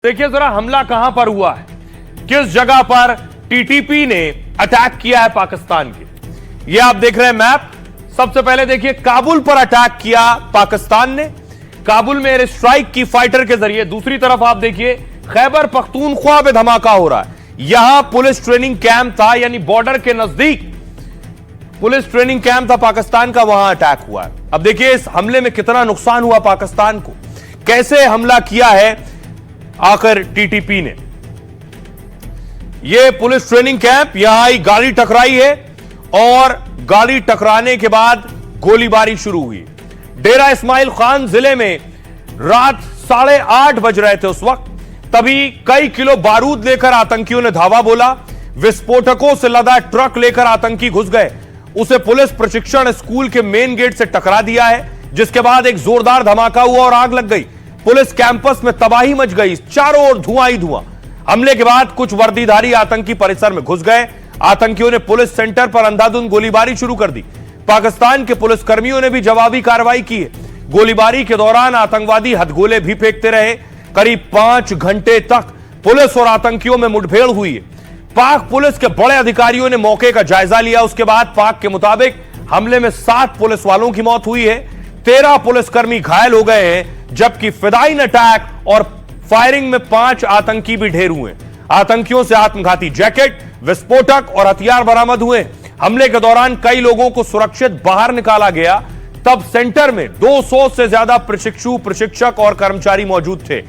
देखिए जरा हमला कहां पर हुआ है, किस जगह पर टीटीपी ने अटैक किया है पाकिस्तान के। ये आप देख रहे हैं मैप। सबसे पहले देखिए काबुल पर अटैक किया पाकिस्तान ने, काबुल में एयर स्ट्राइक की फाइटर के जरिए। दूसरी तरफ आप देखिए खैबर पख्तूनख्वा में धमाका हो रहा है। यहां पुलिस ट्रेनिंग कैंप था, यानी बॉर्डर के नजदीक पुलिस ट्रेनिंग कैंप था पाकिस्तान का, वहां अटैक हुआ है। अब देखिए इस हमले में कितना नुकसान हुआ पाकिस्तान को, कैसे हमला किया है आखिर टीटीपी ने। यह पुलिस ट्रेनिंग कैंप, यहां आई गाड़ी टकराई है और गाड़ी टकराने के बाद गोलीबारी शुरू हुई। डेरा इस्माइल खान जिले में रात 8:30 बज रहे थे उस वक्त, तभी कई किलो बारूद लेकर आतंकियों ने धावा बोला। विस्फोटकों से लदा ट्रक लेकर आतंकी घुस गए, उसे पुलिस प्रशिक्षण स्कूल के मेन गेट से टकरा दिया है, जिसके बाद एक जोरदार धमाका हुआ और आग लग गई। पुलिस कैंपस में तबाही मच गई, चारों ओर धुआं ही धुआं। हमले के बाद कुछ वर्दीधारी आतंकी परिसर में घुस गए। आतंकियों ने पुलिस सेंटर पर अंधाधुंध गोलीबारी शुरू कर दी। पाकिस्तान के पुलिसकर्मियों ने भी जवाबी कार्रवाई की है। गोलीबारी के दौरान आतंकवादी हथगोले भी फेंकते रहे। करीब 5 घंटे तक पुलिस और आतंकियों में मुठभेड़ हुई है। पाक पुलिस के बड़े अधिकारियों ने मौके का जायजा लिया। उसके बाद पाक के मुताबिक हमले में 7 पुलिस वालों की मौत हुई है, 13 पुलिसकर्मी घायल हो गए हैं, जबकि फिदाइन अटैक और फायरिंग में 5 आतंकी भी ढेर हुए। आतंकियों से आत्मघाती जैकेट, विस्फोटक और हथियार बरामद हुए। हमले के दौरान कई लोगों को सुरक्षित बाहर निकाला गया। तब सेंटर में 200 से ज्यादा प्रशिक्षु, प्रशिक्षक और कर्मचारी मौजूद थे।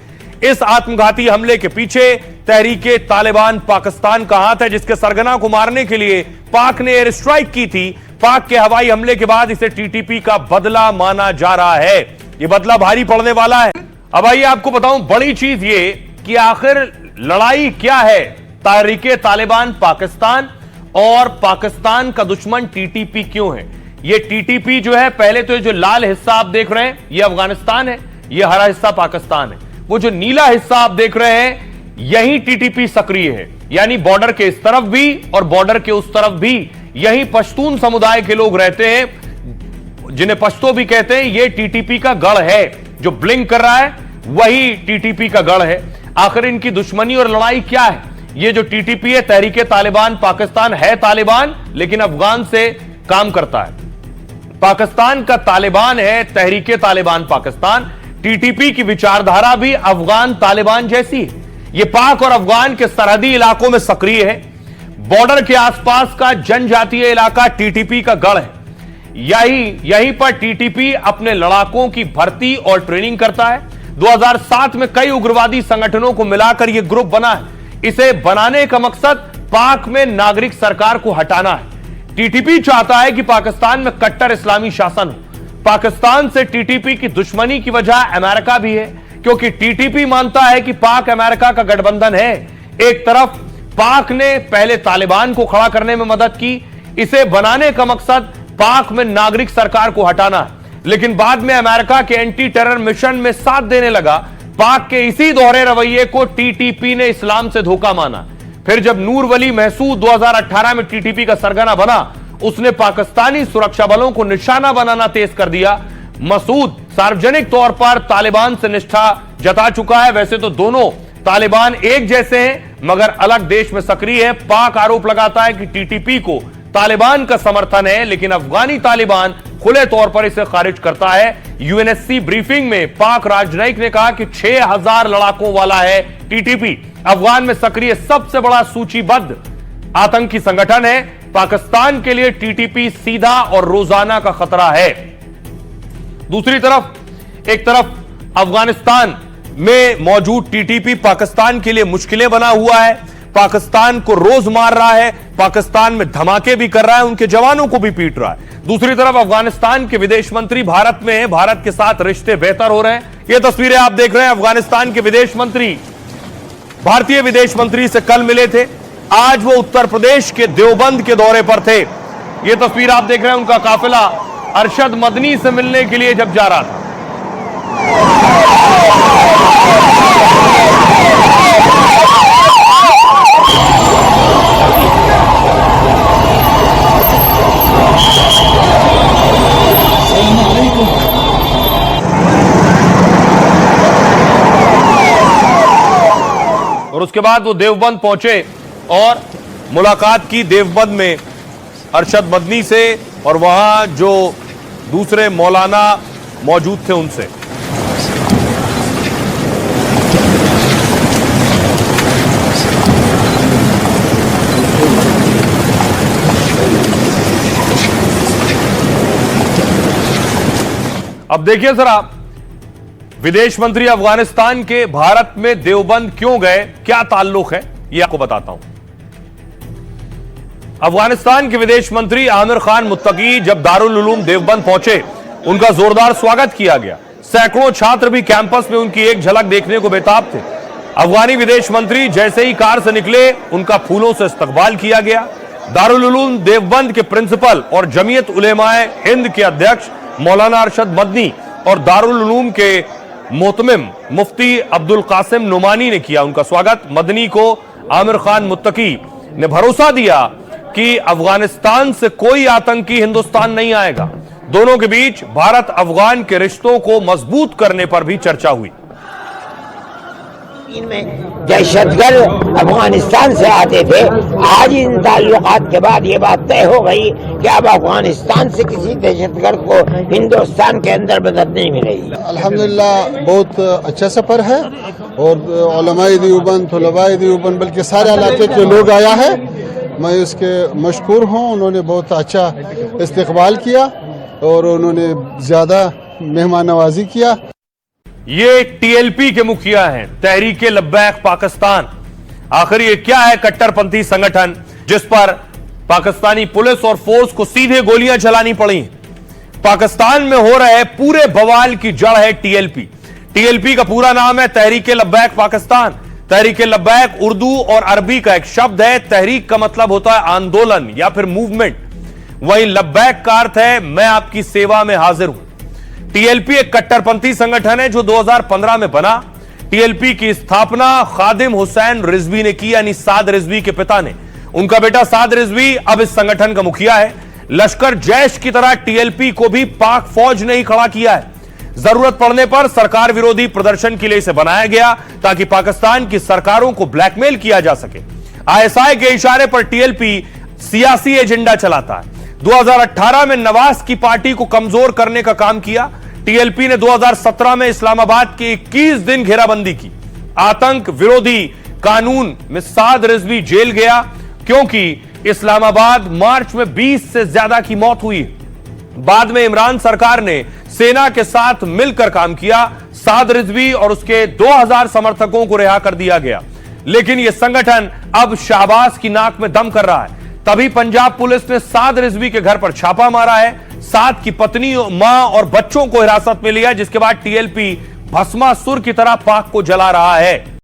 इस आत्मघाती हमले के पीछे तहरीके तालिबान पाकिस्तान का हाथ है, जिसके सरगना को मारने के लिए पाक ने एयर स्ट्राइक की थी। पाक के हवाई हमले के बाद इसे टीटीपी का बदला माना जा रहा है। यह बदला भारी पड़ने वाला है। अब आइए आपको बताऊं बड़ी चीज ये कि आखिर लड़ाई क्या है तहरीके तालिबान पाकिस्तान और पाकिस्तान का दुश्मन टीटीपी क्यों है। ये टीटीपी जो है, पहले तो जो लाल हिस्सा आप देख रहे हैं ये अफगानिस्तान है, ये हरा हिस्सा पाकिस्तान है। वो जो नीला हिस्सा आप देख रहे हैं यही टीटीपी सक्रिय है, यानी बॉर्डर के इस तरफ भी और बॉर्डर के उस तरफ भी यही पश्तून समुदाय के लोग रहते हैं, जिन्हें पश्तो भी कहते हैं। ये टीटीपी का गढ़ है, जो ब्लिंक कर रहा है वही टीटीपी का गढ़ है। आखिर इनकी दुश्मनी और लड़ाई क्या है। ये जो टीटीपी है, तहरीके तालिबान पाकिस्तान है तालिबान, लेकिन अफगान से काम करता है। पाकिस्तान का तालिबान है तहरीके तालिबान पाकिस्तान। टीटीपी की विचारधारा भी अफगान तालिबान जैसी है। यह पाक और अफगान के सरहदी इलाकों में सक्रिय है। बॉर्डर के आसपास का जनजातीय इलाका टीटीपी का गढ़ है। यहीं पर टीटीपी अपने लड़ाकों की भर्ती और ट्रेनिंग करता है। 2007 में कई उग्रवादी संगठनों को मिलाकर यह ग्रुप बना है। इसे बनाने का मकसद पाक में नागरिक सरकार को हटाना है। टीटीपी चाहता है कि पाकिस्तान में कट्टर इस्लामी शासन हो। पाकिस्तान से टीटीपी की दुश्मनी की वजह अमेरिका भी है, क्योंकि टीटीपी मानता है कि पाक अमेरिका का गठबंधन है। एक तरफ पाक ने पहले तालिबान को खड़ा करने में मदद की, इसे बनाने का मकसद पाक में नागरिक सरकार को हटाना है, लेकिन बाद में अमेरिका के एंटी टेरर मिशन में साथ देने लगा। पाक के इसी दोहरे रवैये को टीटीपी ने इस्लाम से धोखा माना। फिर जब नूर वली महसूद 2018 में टीटीपी का सरगना बना, उसने पाकिस्तानी सुरक्षा बलों को निशाना बनाना तेज कर दिया। मसूद सार्वजनिक तौर पर तालिबान से निष्ठा जता चुका है। वैसे तो दोनों तालिबान एक जैसे हैं, मगर अलग देश में सक्रिय है। पाक आरोप लगाता है कि टीटीपी को तालिबान का समर्थन है, लेकिन अफगानी तालिबान खुले तौर पर इसे खारिज करता है। यूएनएससी ब्रीफिंग में पाक राजनयिक ने कहा कि 6000 लड़ाकों वाला है टीटीपी। अफगान में सक्रिय सबसे बड़ा सूचीबद्ध आतंकी संगठन है। पाकिस्तान के लिए टीटीपी सीधा और रोजाना का खतरा है। दूसरी तरफ, एक तरफ अफगानिस्तान में मौजूद टीटीपी पाकिस्तान के लिए मुश्किलें बना हुआ है। पाकिस्तान को रोज मार रहा है, पाकिस्तान में धमाके भी कर रहा है, उनके जवानों को भी पीट रहा है। दूसरी तरफ अफगानिस्तान के विदेश मंत्री भारत में है, भारत के साथ रिश्ते बेहतर हो रहे हैं। ये तस्वीरें आप देख रहे हैं। अफगानिस्तान के विदेश मंत्री भारतीय विदेश मंत्री से कल मिले थे। आज वो उत्तर प्रदेश के देवबंद के दौरे पर थे। ये तस्वीर आप देख रहे हैं, उनका काफिला अरशद मदनी से मिलने के लिए जब जा रहा था। और उसके बाद वो देवबंद पहुंचे और मुलाकात की देवबंद में अरशद मदनी से और वहां जो दूसरे मौलाना मौजूद थे उनसे। अब देखिए जरा, विदेश मंत्री अफगानिस्तान के भारत में देवबंद क्यों गए, क्या ताल्लुक है, ये आपको बताता हूं। अफगानिस्तान के विदेश मंत्री आमिर खान मुत्तकी जब दारुल उलूम देवबंद पहुंचे, उनका जोरदार स्वागत किया गया। सैकड़ों छात्र भी कैंपस में उनकी एक झलक देखने को बेताब थे। अफगानी विदेश मंत्री जैसे ही कार से निकले, उनका फूलों से इस्तकबाल किया गया। दारुल उलूम देवबंद के प्रिंसिपल और जमीयत उलेमाए हिंद के अध्यक्ष मौलाना अरशद मदनी और दारुल उलूम के मोतमिम मुफ्ती अब्दुल कासिम नुमानी ने किया उनका स्वागत। मदनी को आमिर खान मुत्तकी ने भरोसा दिया कि अफगानिस्तान से कोई आतंकी हिंदुस्तान नहीं आएगा। दोनों के बीच भारत अफगान के रिश्तों को मजबूत करने पर भी चर्चा हुई। इनमें दहशतगर्द अफगानिस्तान से आते थे। आज इन ताल्लुकात के बाद ये बात तय हो गई कि अब अफगानिस्तान से किसी दहशतगर्द को हिंदुस्तान के अंदर मदद नहीं मिलेगी। अल्हम्दुलिल्लाह बहुत अच्छा सफर है और उलमाए देवबंद, तुलबाए देवबंद, बल्कि सारे इलाके के लोग आया है। मैं उसके मशकूर हूँ। उन्होंने बहुत अच्छा इस्तकबाल किया और उन्होंने ज्यादा मेहमान नवाजी किया। ये टीएलपी के मुखिया हैं, तहरीके लब्बैक पाकिस्तान। आखिर ये क्या है कट्टरपंथी संगठन जिस पर पाकिस्तानी पुलिस और फोर्स को सीधे गोलियां चलानी पड़ी। पाकिस्तान में हो रहे पूरे बवाल की जड़ है टीएलपी। टीएलपी का पूरा नाम है तहरीके लब्बैक पाकिस्तान। तहरीके लब्बैक उर्दू और अरबी का एक शब्द है। तहरीक का मतलब होता है आंदोलन या फिर मूवमेंट, वहीं लब्बैक का अर्थ है मैं आपकी सेवा में हाजिर हूं। टीएलपी एक कट्टरपंथी संगठन है जो 2015 में बना। टीएलपी की स्थापना खादिम हुसैन रिजवी ने की, यानी साद रिजवी के पिता ने। उनका बेटा साद रिजवी अब इस संगठन का मुखिया है। लश्कर जैश की तरह टीएलपी को भी पाक फौज ने ही खड़ा किया है। जरूरत पड़ने पर सरकार विरोधी प्रदर्शन के लिए इसे बनाया गया ताकि पाकिस्तान की सरकारों को ब्लैकमेल किया जा सके। आईएसआई के इशारे पर टीएलपी सियासी एजेंडा चलाता है। 2018 में नवाज की पार्टी को कमजोर करने का काम किया। टीएलपी ने 2017 में इस्लामाबाद की 21 दिन घेराबंदी की। आतंक विरोधी कानून में साद रिजवी जेल गया क्योंकि इस्लामाबाद मार्च में 20 से ज्यादा की मौत हुई। बाद में इमरान सरकार ने सेना के साथ मिलकर काम किया। साद रिजवी और उसके 2000 समर्थकों को रिहा कर दिया गया, लेकिन यह संगठन अब शाहबाज की नाक में दम कर रहा है। तभी पंजाब पुलिस ने साद रिजवी के घर पर छापा मारा है। साद की पत्नी, मां और बच्चों को हिरासत में लिया, जिसके बाद टीएलपी भस्मासुर की तरह पाक को जला रहा है।